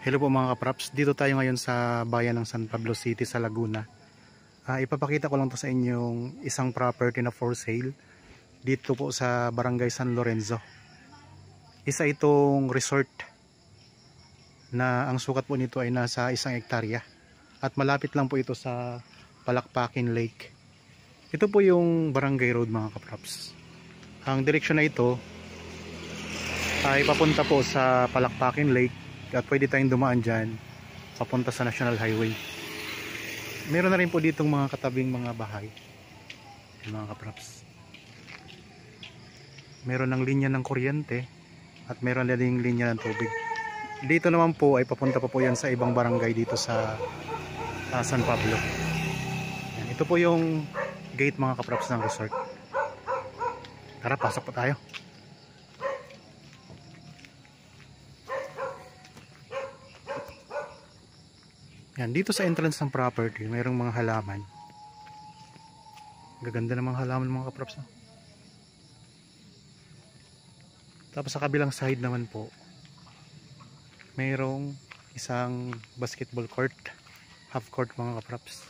Hello po mga kapraps, dito tayo ngayon sa bayan ng San Pablo City sa Laguna. Ipapakita ko lang to sa inyong isang property na for sale dito po sa Barangay San Lorenzo. Isa itong resort na ang sukat po nito ay nasa 1 hektarya at malapit lang po ito sa Palakpakin Lake. Ito po yung Barangay Road mga kapraps. Ang direksyon na ito ay papunta po sa Palakpakin Lake at pwede tayong dumaan dyan papunta sa National Highway. Meron na rin po ditong mga katabing mga bahay mga kapraps. Meron ng linya ng kuryente at meron na ding linya ng tubig. Dito naman po ay papunta pa po yan sa ibang barangay dito sa San Pablo. Yan, ito po yung gate mga kapraps ng resort. Tara, pasok po tayo. Yan, dito sa entrance ng property, mayroong mga halaman. Gaganda ng mga halaman mga kapraps. Tapos sa kabilang side naman po, mayroong isang basketball court, half court mga kapraps.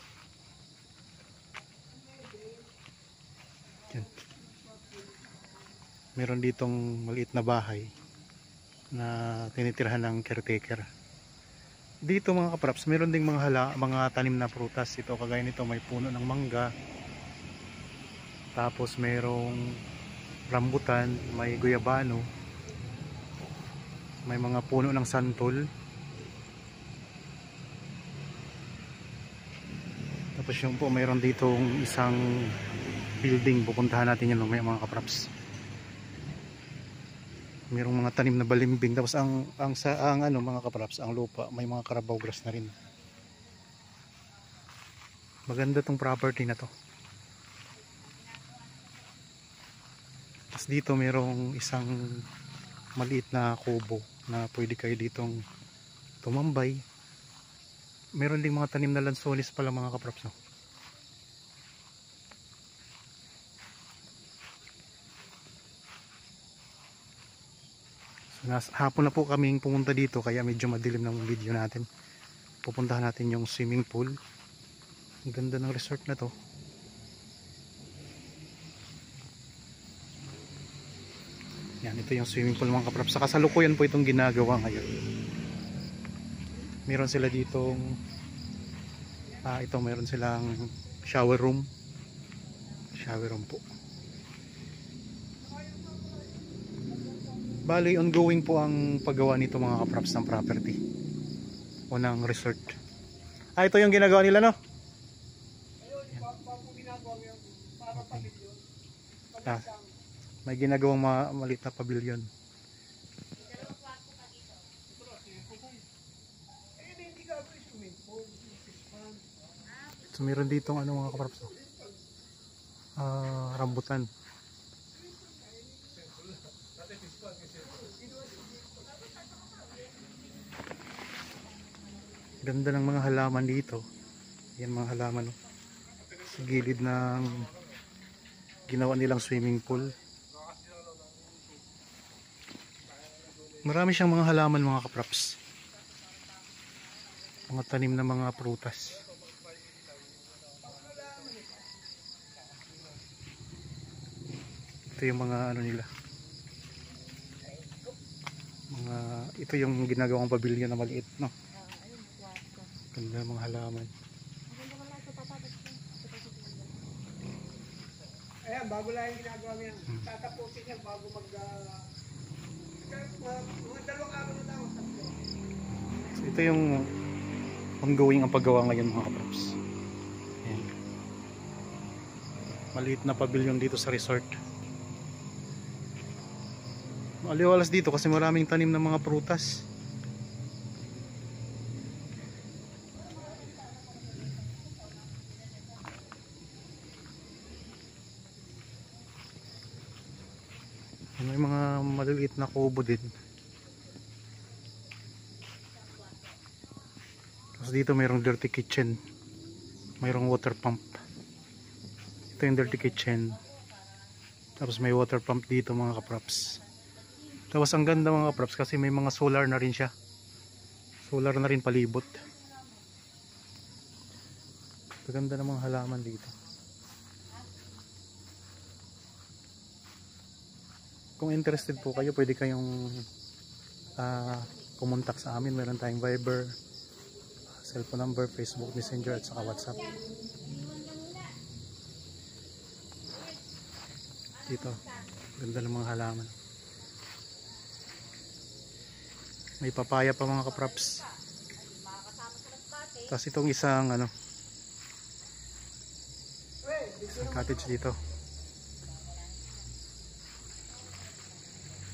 Yan. Meron ditong maliit na bahay na tinitirhan ng caretaker. Dito mga kapraps, meron ding mga tanim na prutas. Ito kagaya nito, may puno ng mangga. Tapos mayroong rambutan, may guyabano. May mga puno ng santol. Tapos yung po, mayroon ditong isang building. Pupuntahan natin yan mga kapraps. Mayroong mga tanim na balimbing. Tapos ang mga kapraps, ang lupa, may mga carabao grass na rin. Maganda tong property na to. Tapos dito mayroong isang maliit na kubo na pwede kayo ditong tumambay. Meron ding mga tanim na lansones pala mga kapraps, no? Hapon na po kaming pumunta dito kaya medyo madilim ng video natin. Pupuntahan natin yung swimming pool. Ang ganda ng resort na to. Yan, ito yung swimming pool mga kapraps. Sa kasalukuyan po itong ginagawa ngayon. Meron sila ditong meron silang shower room. Shower room po. Bali, ongoing po ang paggawa nito mga kapraps ng property o ng resort. Ito yung ginagawa nila, no? Okay. May ginagawang maliit na pavilion. So meron ditong mga kapraps, rambutan. Ganda ng mga halaman dito. Yan mga halaman sa gilid ng ginawa nilang swimming pool. Marami siyang mga halaman mga kapraps. Mga tanim na mga prutas. Ito yung mga nila. Ito yung ginagawang pavilion na maliit, no? Ganda mga halaman. Ayan, bago lang yung ginagawa niya. Tatapusin niya bago mga 2 araw na lang. So, ito yung ongoing ang paggawa ngayon mga kapraps. Ayan. Maliit na pavilion dito sa resort. Maliwalas dito kasi maraming tanim ng mga prutas. May mga maliliit na kubo din. Tapos dito mayroong dirty kitchen. Mayroong water pump. Ito yung dirty kitchen. Tapos may water pump dito mga kapraps. Tapos ang ganda mga kapraps kasi may mga solar na rin siya. Solar na rin palibot. Maganda namang halaman dito. Kung interested po kayo, pwede kayong kumontak sa amin. Meron tayong Viber, cellphone number, Facebook Messenger at saka WhatsApp. Dito, ganda ng mga halaman. May papaya pa mga kaprops. Tapos itong isang isang cottage dito.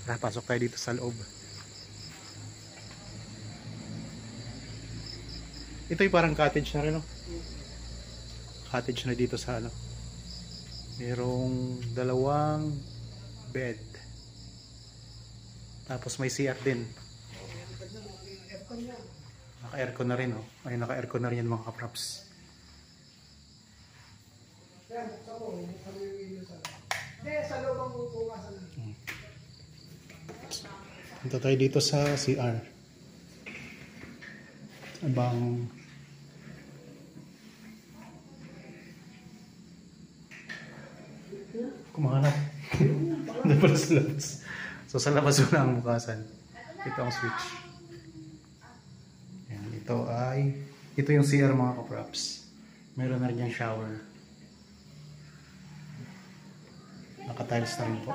Tara, pasok tayo dito sa loob. Ito yung parang cottage na rin, no? Cottage na dito sa merong 2 bed. Tapos may CR din. Naka-aircon na rin, oh. Ay, naka-aircon na rin yan mga kaprops. Punta tayo dito sa CR. Abang kumahanap. Hindi pala sa labas. So sa labas na ang bukasan. Ito ang switch. Yan, ito yung CR mga kaprops. Meron na rin yung shower. Naka-tiles na rin po.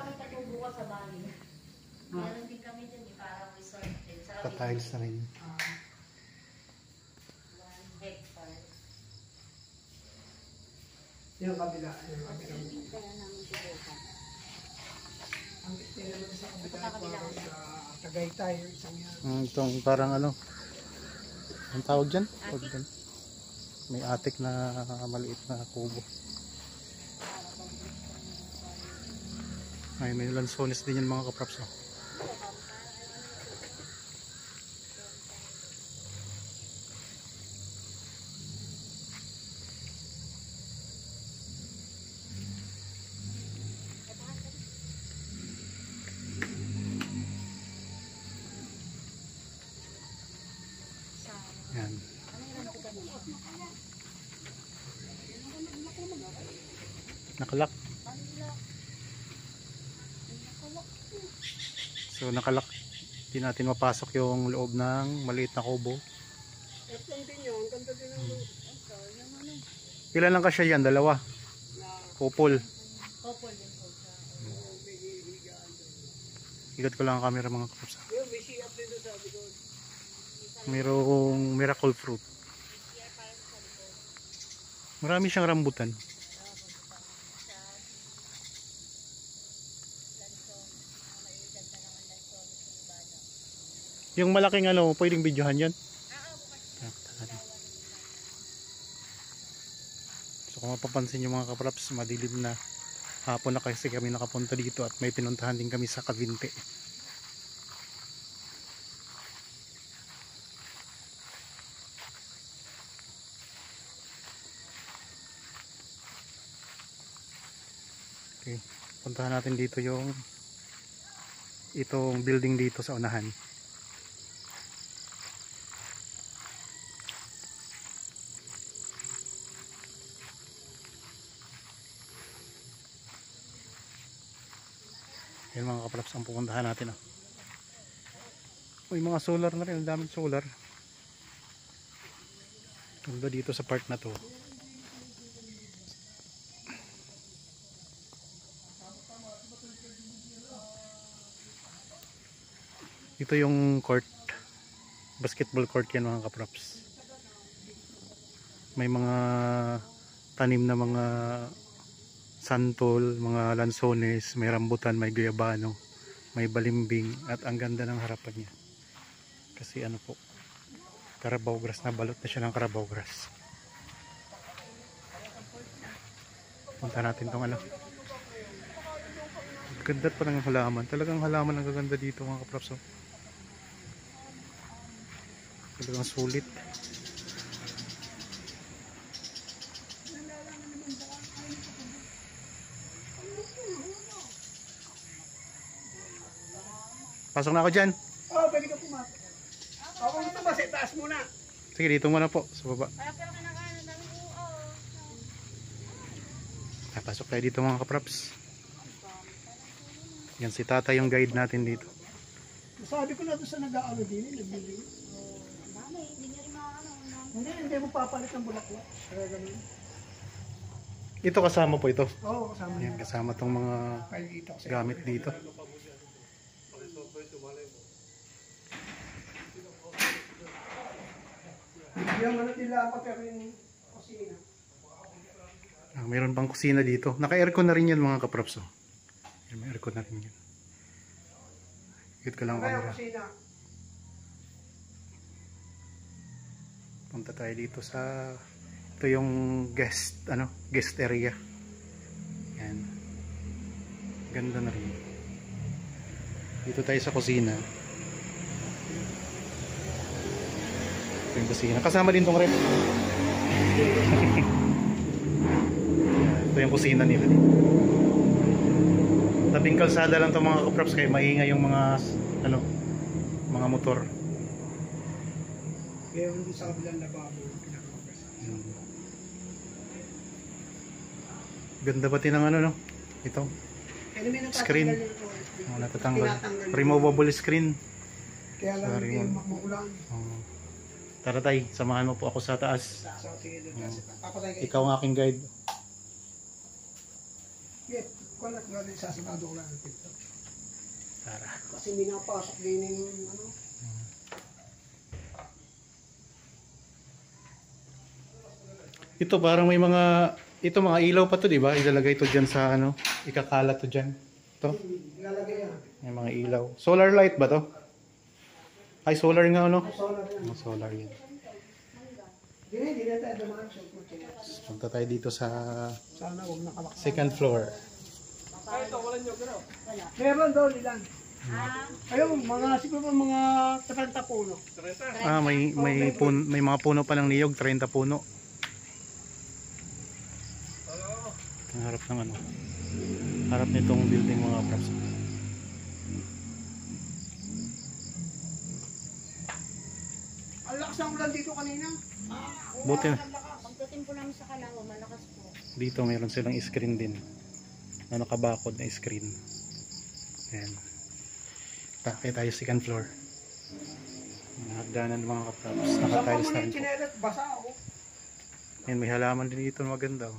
Naka-tiles na rin. Yung kabila. Ang naman sa kabila sa Tagaytay, yung isang yan. Itong parang ang tawag dyan? May attic na maliit na kubo. Ay, may lansones din yan mga kaprops, no? Yan. Nakalak. So nakalak. Hindi natin mapasok yung loob ng maliit na kubo. Ilan lang kasi yan? 2? Couple. Ikat ko lang ang camera mga kaprops. Mayroong miracle fruit. Marami siyang rambutan. Yung malaking pwedeng videohan yan. So kung mapapansin nyo mga kaprops, madilim na. Hapon na kasi kami nakapunta dito at may pinuntahan din kami sa Cavite. Okay, puntahan natin dito itong building dito sa unahan. Yan mga kaprops ang pupuntahan natin. May mga solar na rin, ang daming solar. Ganda dito sa part na to. Ito yung court, basketball court yan mga kaprops. May mga tanim na mga santol, mga lansones, may rambutan, may guyabano, may balimbing at ang ganda ng harapan niya. Kasi po, Carabao grass, na balot na siya ng Carabao grass. Punta natin tong ganda pa ng halaman. Talagang halaman ang gaganda dito mga kaprops. Talagang sulit. Pasok na ako dyan. Oh, pwede ka pumasok. kung tumas, taas muna. Sige, dito muna po sa baba. Pasok tayo dito mga kapraps. Yan si tata yung guide natin dito. Sabi ko na doon sa nag-aano din, nagbibigay. Hindi mo papalit ng bulaklak. Kaya ganun. Ito kasama po ito. Oo, kasama Yan, kasama tong mga gamit dito. Yung ano nila pa pero yung kusina. Mayroon pang kusina dito. Naka-aircon na rin yan mga kapraps. Oh. Yan, may aircon na rin yan. Ikot ko lang camera. Punta tayo dito sa ito yung guest area. Yan. Ganda na rin. Dito tayo sa kusina. Ito yung kusina. Kasama din tong rep. Ito yung kusina nila. Tabing kalsada lang itong mga kapraps kaya maingay yung mga mga motor. Kaya hindi sa kabilang lababo pinakamagas. Ganda pati ng no? Ito. Screen. Natatanggal. Removable screen. Kaya lang hindi makulang. Tara tay, samahan mo po ako sa taas. Ikaw ang aking guide. Yeah, kulat nga rin sasigado ko lang. Tara. Kasi minapasok din yung ano. Ito parang may mga ilaw pa to, di ba? Ilalagay to diyan sa ikakalat to diyan. Ito. Ilalagay yan. May mga ilaw. Solar light ba to? Ay, solar nga Solar yan. Solar yan. Hindi na tayo dumaan. Punta tayo dito sa Sana huwag nakalaksan. second floor. Ito, wala nyo gano'n? Meron doon ilan. Ayun, siguro mga 30 puno. May mga puno pa ng niyog, 30 puno. Ang harap ng harap nitong building mga kapraps. Ang lakas ng ulan dito kanina. Buti na. Pagdating po namin sa Kalawa, malakas po. Dito mayroon silang screen din. Nakabakod na screen. Ayan. Takay tayo second floor. Hagdanan ng mga kapraps. Nakatiles na rin po. Basa ako. Ayan, may halaman din dito maganda.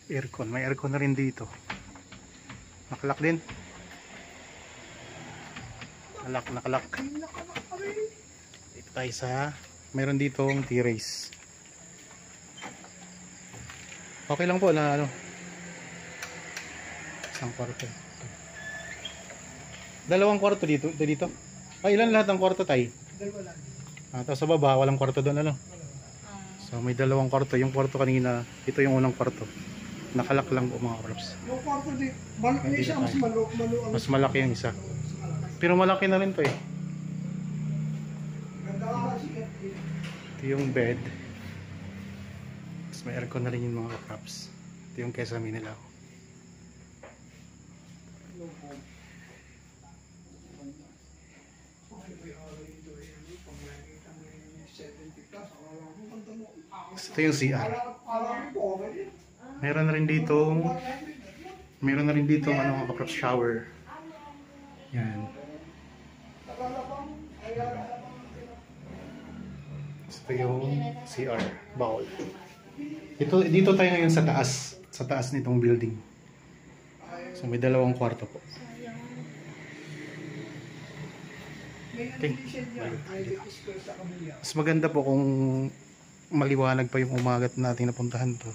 Aircon, may aircon na rin dito. Nakalak din. Nakalak. Dito tayo sa mayroon dito ang T-race. Okay lang po na isang kwarto. Dalawang kwarto dito. Ay, ilan lahat ng kwarto tayo? Dalawa lang. Tapos sa baba, walang kwarto doon So may dalawang kwarto. Yung kwarto kanina, ito yung unang kwarto. Nakalak lang po mga kapraps. Yung kwarto dito, may isa mas maluang. Mas malaki yung isa. Pero malaki na rin to eh. Ganda ka kasi. Ito yung bed. Tapos may aircon na rin yung mga kapraps. Ito yung kesame nila. Ito yung CR. Meron na rin dito mga kapraps shower. Yan. Ito yung CR bowl. Dito tayo ngayon sa taas nitong building. So may dalawang kwarto po. Okay. Mas maganda po kung maliwanag pa yung umagat natin napuntahan to.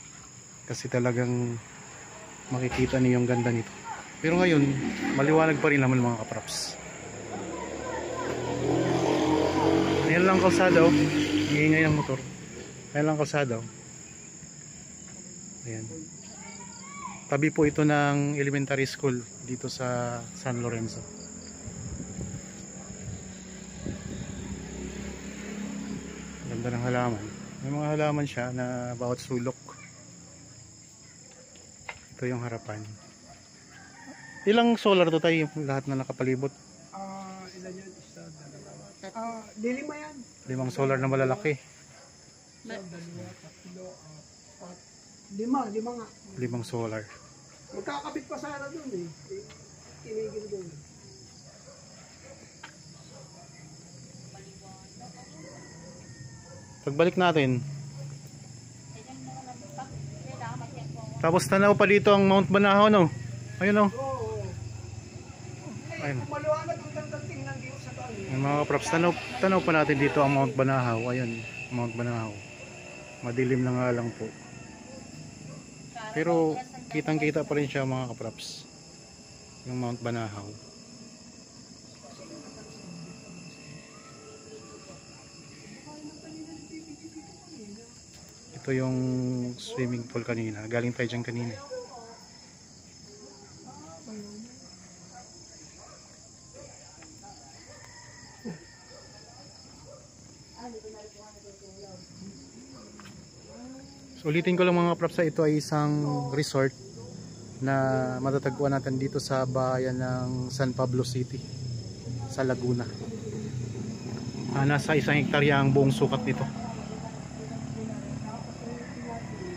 Kasi talagang makikita niyo yung ganda nito. Pero ngayon, maliwanag pa rin naman mga kapraps. Ayan lang kalsada oh. Iingay ng motor. Ayan lang kalsada oh. Ayan. Tabi po ito ng elementary school dito sa San Lorenzo. Ganda ng halaman. May mga halaman siya na bawat sulok. Ito yung harapan. Ilang solar to tayo yung lahat na nakapalibot? Ilan yan? Isa, dalawa. Lilima yan. 5 solar na malalaki. Isa, dalawa, tatlo, apat. Lima nga. 5 solar. Magkakabit pa sana dun eh. Tinigil dun. Pagbalik natin. Tapos tanaw pa dito ang Mount Banahaw, no? Ayun, no? Oo. Ayun. Maliwanag ang tagdating ng dito sa tayo. Yung mga props, tanaw pa natin dito ang Mount Banahaw. Ayun, Mount Banahaw. Madilim na nga lang po. Pero kitang kita pa rin siya mga kaprops. Yung Mount Banahaw. Ito yung swimming pool kanina. Galing tayo dyan kanina. So, ulitin ko lang mga props, ito ay isang resort na matatagpuan natin dito sa bayan ng San Pablo City sa Laguna. Nasa 1 hektarya ang buong sukat nito.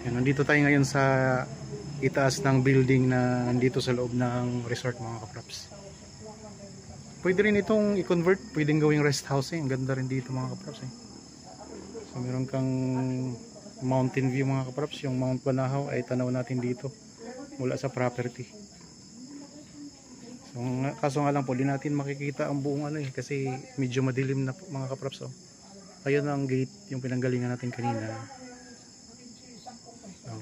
Yan, nandito tayo ngayon sa itaas ng building na nandito sa loob ng resort mga kaprops. Pwede rin itong i-convert, pwedeng gawing rest house eh. Ang ganda rin dito mga kaprops eh. So meron kang mountain view mga kaprops, yung Mount Banahaw ay tanaw natin dito mula sa property. So kaso nga lang po, di natin makikita ang buong ano eh, kasi medyo madilim na po mga kaprops oh. Ayun ang gate, yung pinanggalingan natin kanina. So,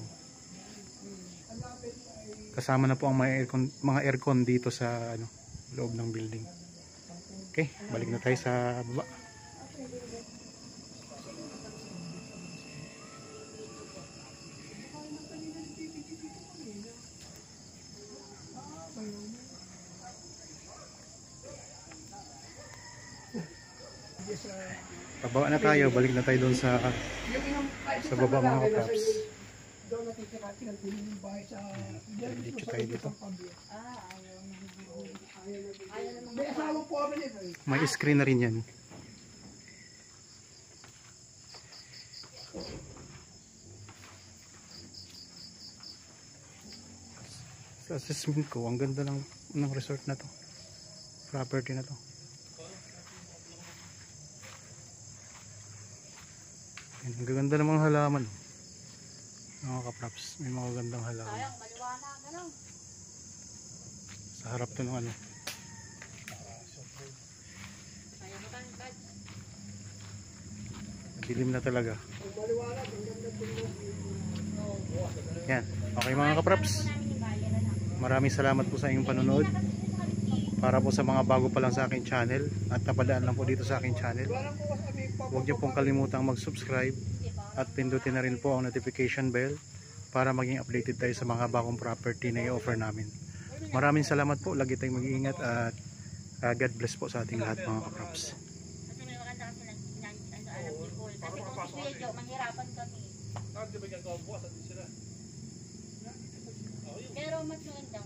kasama na po ang mga aircon dito sa ano, loob ng building. Okay, balik na tayo sa baba. Pababa na tayo, balik na tayo doon sa baba mga kaprops. Doon natitiratin ang piling bahay sa... Dito tayo dito. May asawa po kami nito eh. May screen na rin yan. Sa assessment ko, ang ganda ng resort na to. Property na to. Yan, ang gaganda ng mga halaman. Mga kaprops, may mga gandang halaman. Sa harap to ng ano. Dilim na talaga. Yan. Okay mga kaprops. Maraming salamat po sa inyong panonood. Para po sa mga bago pa lang sa aking channel at napadaan lang po dito sa aking channel, huwag niyo pong kalimutang mag-subscribe at pindutin na rin po ang notification bell para maging updated tayo sa mga bagong property na i-offer namin. Maraming salamat po. Lagi tayong mag-iingat at God bless po sa ating lahat mga kaprops. Kasi may maganda kasi alam ni Paul. Kasi kung si Kuya Joe, mahirapan kami. Pero mas maganda